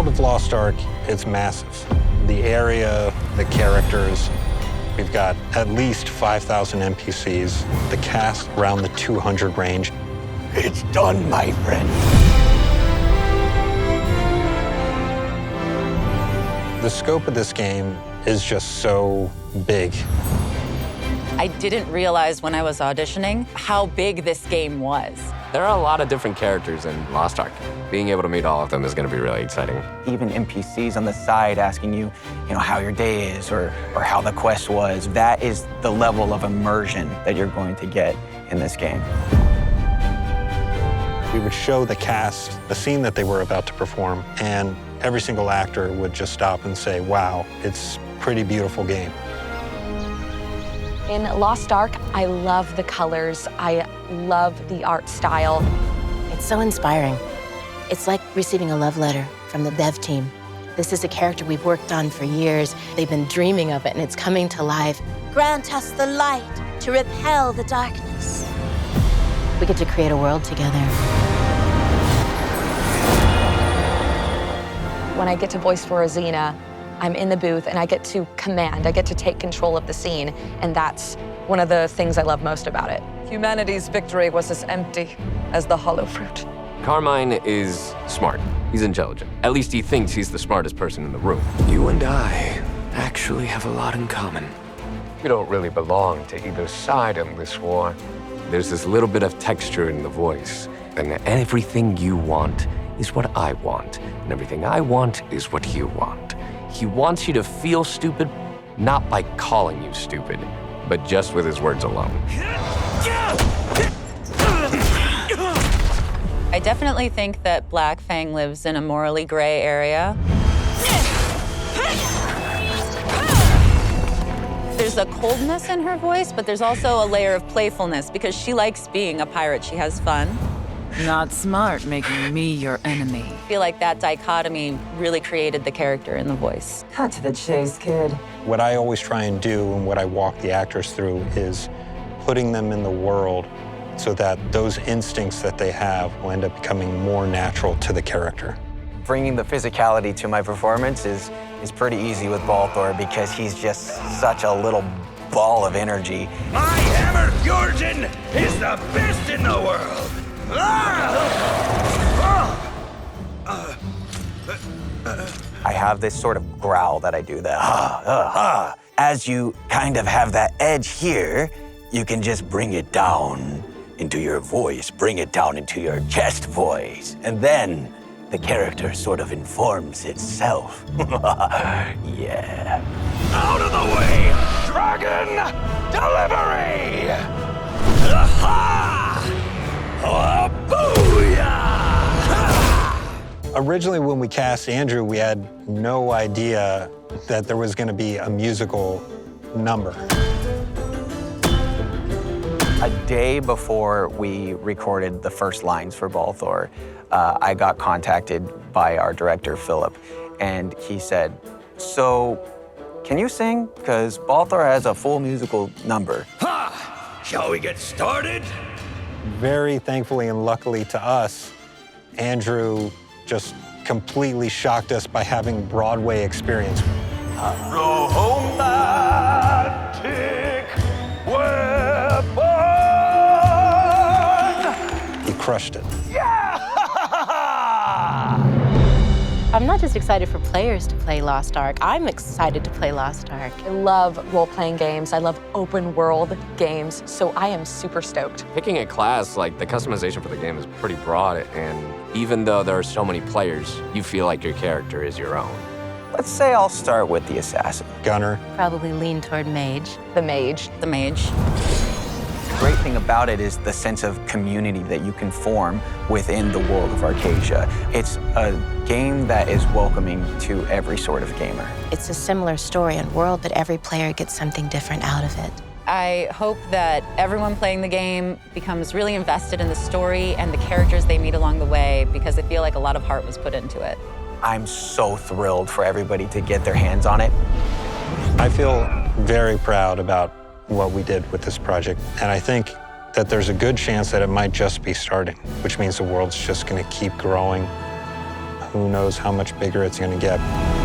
world of Lost Ark, it's massive. The area, the characters, we've got at least 5,000 NPCs, the cast around the 200 range. It's done, my friend. The scope of this game is just so big. I didn't realize when I was auditioning how big this game was. There are a lot of different characters in Lost Ark. Being able to meet all of them is going to be really exciting. Even NPCs on the side asking you, how your day is or how the quest was. That is the level of immersion that you're going to get in this game. We would show the cast the scene that they were about to perform, and every single actor would just stop and say, wow, it's a pretty beautiful game. In Lost Ark, I love the colors. I love the art style. It's so inspiring. It's like receiving a love letter from the dev team. This is a character we've worked on for years. They've been dreaming of it, and it's coming to life. Grant us the light to repel the darkness. We get to create a world together. When I get to voice for Azina, I'm in the booth and I get to command, I get to take control of the scene, and that's one of the things I love most about it. Humanity's victory was as empty as the hollow fruit. Carmine is smart. He's intelligent. At least he thinks he's the smartest person in the room. You and I actually have a lot in common. You don't really belong to either side in this war. There's this little bit of texture in the voice. And everything you want is what I want. And everything I want is what you want. He wants you to feel stupid, not by calling you stupid, but just with his words alone. I definitely think that Black Fang lives in a morally gray area. There's a coldness in her voice, but there's also a layer of playfulness because she likes being a pirate. She has fun. Not smart making me your enemy. I feel like that dichotomy really created the character in the voice. Cut to the chase, kid. What I always try and do and what I walk the actors through is putting them in the world so that those instincts that they have will end up becoming more natural to the character. Bringing the physicality to my performance is pretty easy with Balthor because he's just such a little ball of energy. My hammer Fjorgen is the best in the world! I have this sort of growl that I do that. As you kind of have that edge here, you can just bring it down into your voice, bring it down into your chest voice, and then the character sort of informs itself. Yeah. Out of the way! Dragon delivery! Aha! Oh, booyah! Originally, when we cast Andrew, we had no idea that there was going to be a musical number. A day before we recorded the first lines for Balthor, I got contacted by our director, Philip, and he said, so, can you sing? Because Balthor has a full musical number. Ha! Shall we get started? Very thankfully and luckily to us, Andrew just completely shocked us by having Broadway experience. Romantic weapon! He crushed it. I'm not just excited for players to play Lost Ark, I'm excited to play Lost Ark. I love role-playing games. I love open-world games, so I am super stoked. Picking a class, like the customization for the game is pretty broad, and even though there are so many players, you feel like your character is your own. Let's say I'll start with the assassin. Gunner. Probably lean toward mage. The mage. The mage. The great thing about it is the sense of community that you can form within the world of Arkesia. It's a game that is welcoming to every sort of gamer. It's a similar story and world, but every player gets something different out of it. I hope that everyone playing the game becomes really invested in the story and the characters they meet along the way because I feel like a lot of heart was put into it. I'm so thrilled for everybody to get their hands on it. I feel very proud about what we did with this project, and I think that there's a good chance that it might just be starting, which means the world's just going to keep growing who knows how much bigger it's going to get.